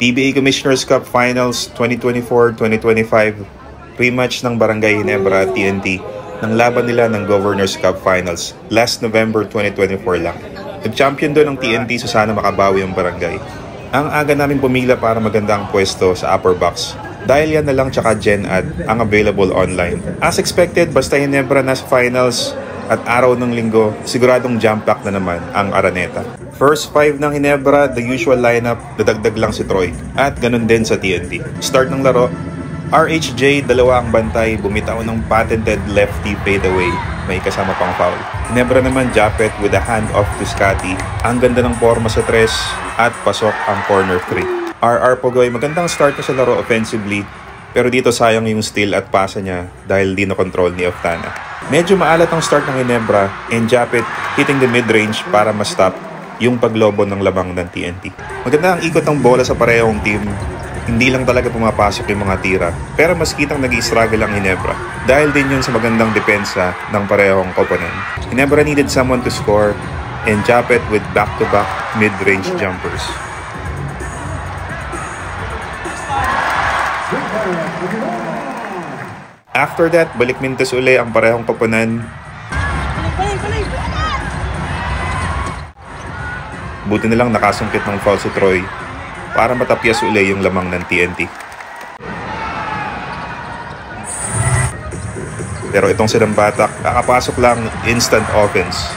PBA Commissioner's Cup Finals 2024-2025, pre-match ng Barangay Ginebra at TNT ng laban nila ng Governor's Cup Finals last November 2024 lang. Nag-champion doon ng TNT, so sana makabawi ang Barangay. Ang aga namin pumila para maganda ang pwesto sa upper box dahil yan na lang tsaka Gen Ad ang available online. As expected, basta Ginebra nasa finals at araw ng linggo, siguradong jump pack na naman ang Araneta. First 5 ng Ginebra, the usual lineup, dadagdag lang si Troy. At ganun din sa TNT. Start ng laro, RHJ, dalawa ang bantay, bumitaw ng patented lefty fadeaway. May kasama pang foul. Ginebra naman Japet with a hand-off to Scotty. Ang ganda ng forma sa tres at pasok ang corner 3. RR Pogoy, magandang start na sa laro offensively, pero dito sayang yung steal at pasa niya dahil di na control ni Oftana. Medyo maalat ang start ng Ginebra and Japet hitting the mid-range para ma-stop yung paglobo ng labang ng TNT. Maganda ang ikot ng bola sa parehong team. Hindi lang talaga pumapasok yung mga tira, pero mas kitang nag-i-struggle ang Ginebra dahil din yun sa magandang depensa ng parehong opponent. Ginebra needed someone to score and Japet with back-to-back mid-range jumpers. After that, balik mintes uli ang parehong koponan. Buti nilang nakasungkit ng foul si Troy para matapyas uli yung lamang ng TNT. Pero itong Sinambatak, kakapasok lang, instant offense.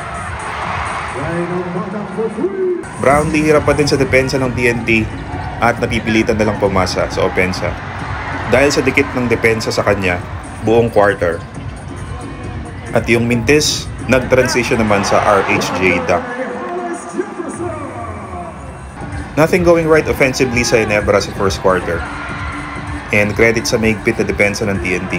Brownlee hirap pa din sa depensa ng TNT at napipilitan na lang pumasa sa opensa. Dahil sa dikit ng depensa sa kanya, buong quarter. At yung Mintes, nag-transition naman sa RHJ dunk. Nothing going right offensively sa Ginebra sa first quarter. And credit sa mahigpit na depensa ng TNT.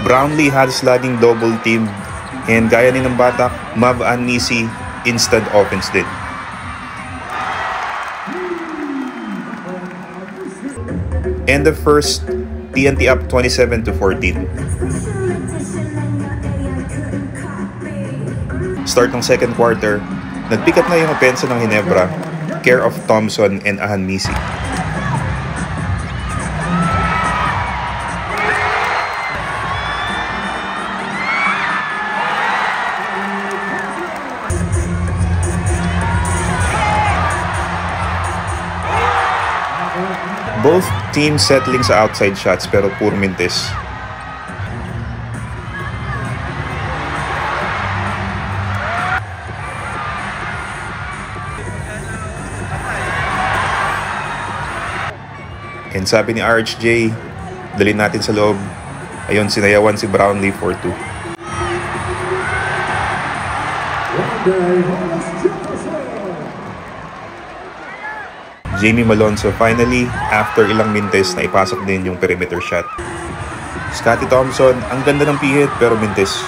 Brownlee had sliding double team and gaya ni ng Batak, Mav Anisi, instant offense din. And the first, TNT up 27-14. Start ng second quarter, nag-pick up na yung opensa ng Ginebra, care of Thompson and Ahanmisi. Both teams settling sa outside shots pero puro Mintes. And sabi ni RHJ, dalhin natin sa loob. Ayun, sinayawan si Brownlee for 2. Jamie Malonzo finally, after ilang minutes, na ipasok din yung perimeter shot. Scotty Thompson, ang ganda ng pihit pero mintes.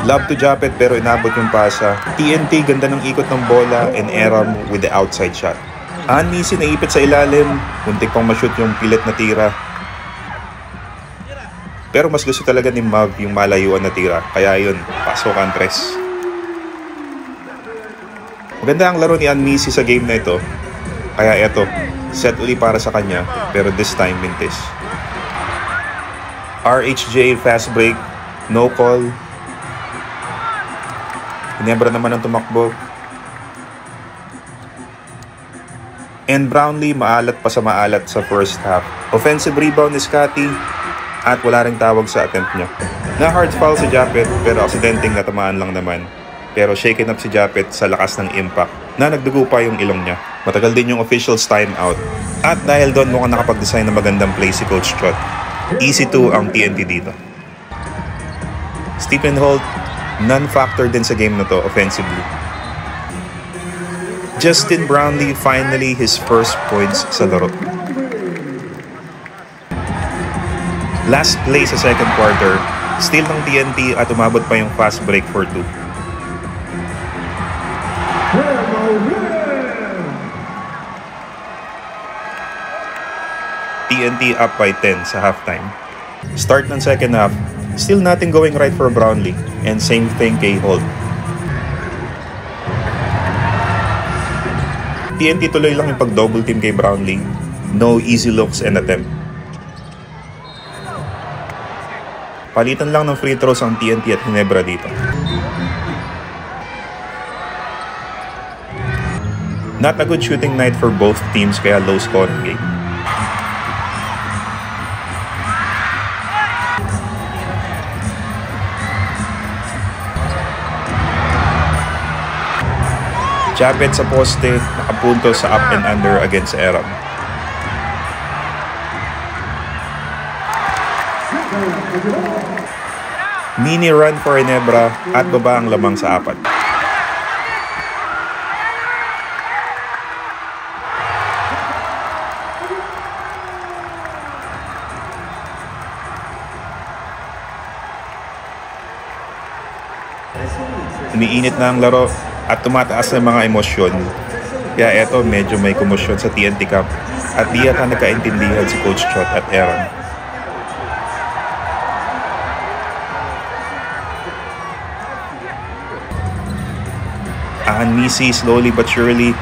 Love to Japet pero inabot yung pasa. TNT, ganda ng ikot ng bola and Aram with the outside shot. Anisi naipit sa ilalim, muntik pang ma-shoot yung pilit na tira. Pero mas gusto talaga ni Mav yung malayuan na tira, kaya yun, pasokan tres. Maganda ang laro ni Anisi sa game na ito, kaya eto, set uli para sa kanya, pero this time Mintes. RHJ fast break, no call. Ginebra naman ang tumakbo. And Brownlee maalat pa sa maalat sa first half. Offensive rebound ni Scotty at wala ring tawag sa attempt niya. Na-hard foul si Japet pero aksidenteng natamaan lang naman. Pero shaken up si Japet sa lakas ng impact na nagdugo pa yung ilong niya. Matagal din yung officials time out. At dahil doon mukhang nakapag-design ng magandang play si Coach Chot. Easy 2 ang TNT dito. Stephen Holt, non-factor din sa game na to offensively. Justin Brownlee finally his first points sa laro. Last play sa second quarter, steal ng TNT at umabot pa yung fast break for 2. TNT up by 10 sa halftime. Start ng second half, Still nothing going right for Brownlee, and same thing kay Holt. TNT tuloy lang yung pag-double team kay Brownlee. No easy looks and attempt. Palitan lang ng free throws ang TNT at Ginebra dito. Not a good shooting night for both teams kaya low scoring game. Japet sa poste, nakapunto sa up and under against Aram. Mini run for Ginebra at baba ang lamang sa 4. Umiinit na ang laro at tumataas na mga emosyon. Kaya eto medyo may komosyon sa TNT Cup at di yata nagkaintindihan si Coach Chot at Aaron. Ang Misi slowly but surely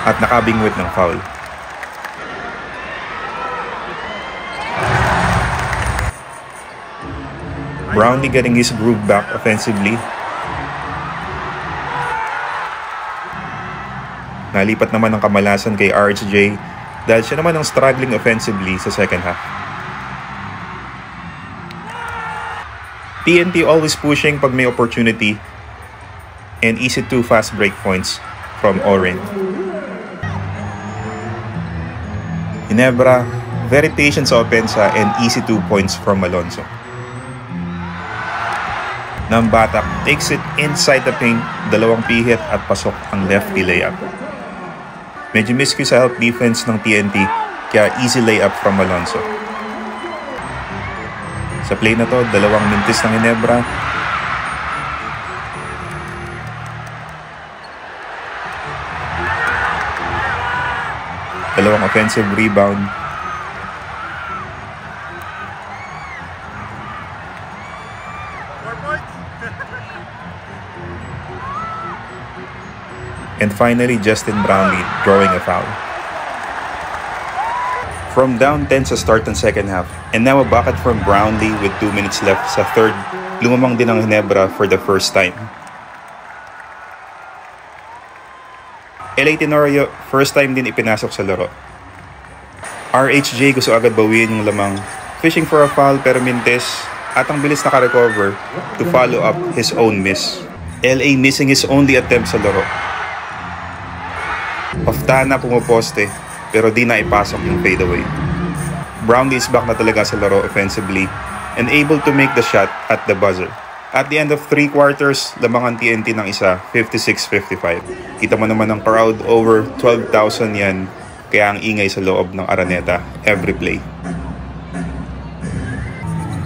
at nakabingwit ng foul. Brownlee getting his groove back offensively. Nalipat naman ang kamalasan kay RHJ dahil siya naman ang struggling offensively sa second half. TNT always pushing pag may opportunity and easy to fast break points from Oren. Ginebra, very patient sa opensa and easy 2 points from Alonzo. Nambatak takes it inside the paint, dalawang pihit at pasok ang lefty layup. Medyo miscue sa help defense ng TNT kaya easy layup from Alonzo. Sa play na to, dalawang mintis ng Ginebra. Dalawang offensive rebound. And finally, Justin Brownlee drawing a foul. From down 10 sa start ng second half, and now a bucket from Brownlee with 2 minutes left sa third, lumamang din ang Ginebra for the first time. LA Tenorio, first time din ipinasok sa laro. RHJ gusto agad bawiin yung lamang, fishing for a foul pero mintes, at ang bilis naka-recover to follow up his own miss. LA missing his only attempt sa laro. Paftana pumoposte pero di na ipasok yung fadeaway. Brownlee is back na talaga sa laro offensively and able to make the shot at the buzzer. At the end of 3 quarters, lamang ang TNT ng isa, 56-55. Kita mo naman ang crowd, over 12,000 yan, kaya ang ingay sa loob ng Araneta every play.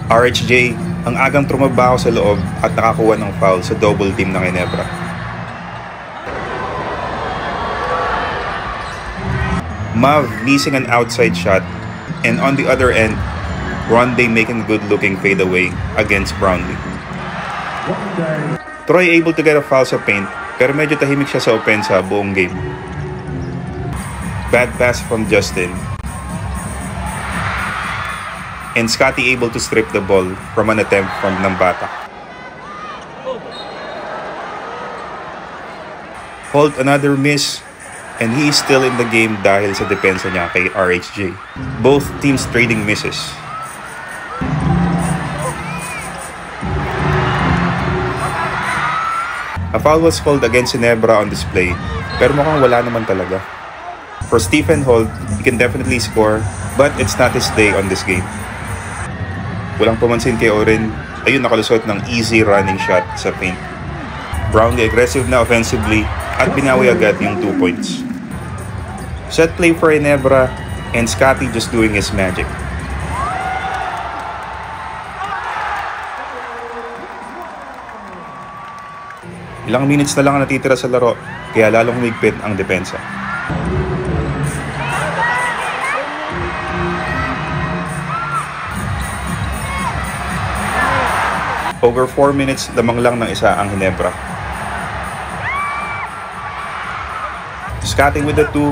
RHJ, ang agang trumabaho sa loob at nakakuha ng foul sa double team ng Ginebra. Mav missing an outside shot, and on the other end, Ronde making a good-looking fadeaway against Brownlee. Troy able to get a foul sa paint, pero medyo tahimik siya sa opensa buong game. Bad pass from Justin. And Scotty able to strip the ball from an attempt from Nambatak. Holt another miss, and he is still in the game dahil sa depensa niya kay RHJ. Both teams trading misses. A foul was called against Ginebra on display, pero mukhang wala naman talaga. For Stephen Holt, he can definitely score, but it's not his day on this game. Walang pumansin kay Oren, ayun nakalusot ng easy running shot sa paint. Brownlee aggressive na offensively at binawi agad yung 2 points. Set play for Ginebra and Scotty just doing his magic. Ilang minutes na lang ang natitira sa laro, kaya lalong humigpit ang depensa. Over 4 minutes lamang lang ng isa ang Ginebra. Scotty with the 2.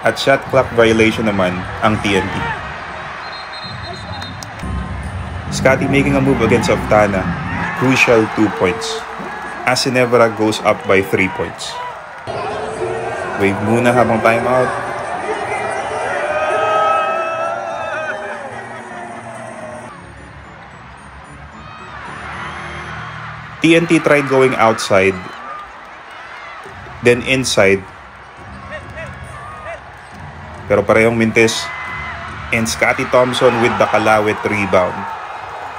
At shot clock violation naman ang TNT. Scotty making a move against Oftana. Crucial 2 points. As Ginebra goes up by 3 points. Wave muna habang timeout. TNT tried going outside, then inside. Pero parehong mintis. And Scotty Thompson with the Kalawit rebound,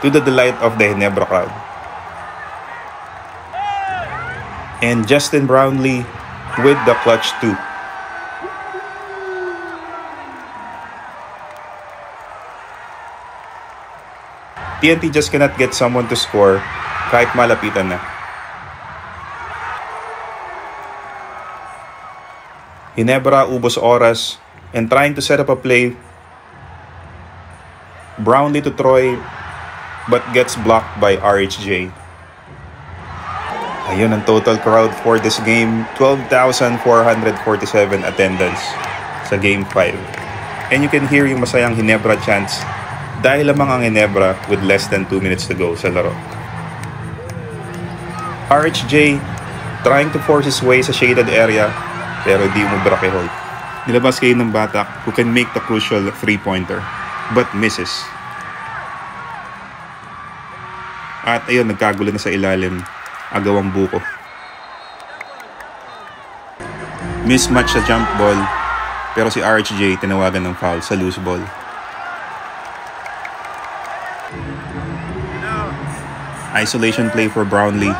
to the delight of the Ginebra crowd. And Justin Brownlee with the clutch 2. TNT just cannot get someone to score kahit malapitan na. Ginebra ubos oras and trying to set up a play. Brownlee to Troy but gets blocked by RHJ. Ayun ang total crowd for this game. 12,447 attendance sa Game 5. And you can hear yung masayang Ginebra chants dahil lamang ang Ginebra with less than 2 minutes to go sa laro. RHJ trying to force his way sa shaded area pero di mo brakehold. Nilabas kayo ng Batak who can make the crucial 3-pointer but misses. At ayun, nagkagulo na sa ilalim. Agawang buko. Mismatch sa jump ball pero si RHJ tinawagan ng foul sa loose ball. Isolation play for Brownlee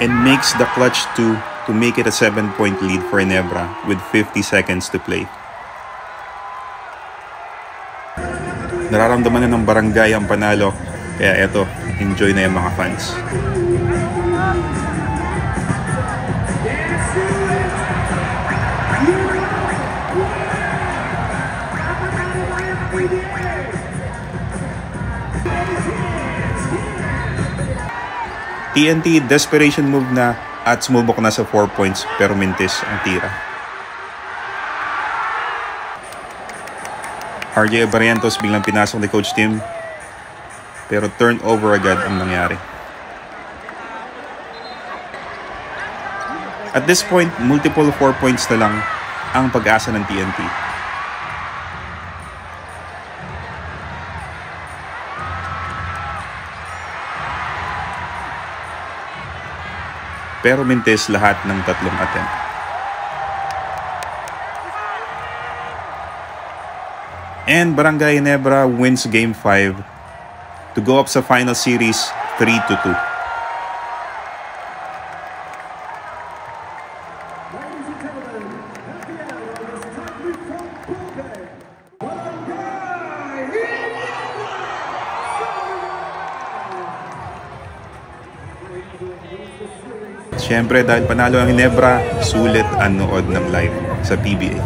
and makes the clutch 2 to make it a 7-point lead for Ginebra with 50 seconds to play. Nararamdaman na ng barangay ang panalo, kaya eto, enjoy na yung mga fans. TNT desperation move na at sumubok na sa 4 points pero mintis ang tira. RJ Barrientos biglang pinasok ni Coach Tim pero turnover agad ang nangyari. At this point, multiple 4 points na lang ang pag-asa ng TNT. Pero mintis lahat ng tatlong attempt. And Barangay Ginebra wins Game 5 to go up sa final series 3-2. Siyempre dahil panalo ang Ginebra, sulit ang nood ng live sa PBA.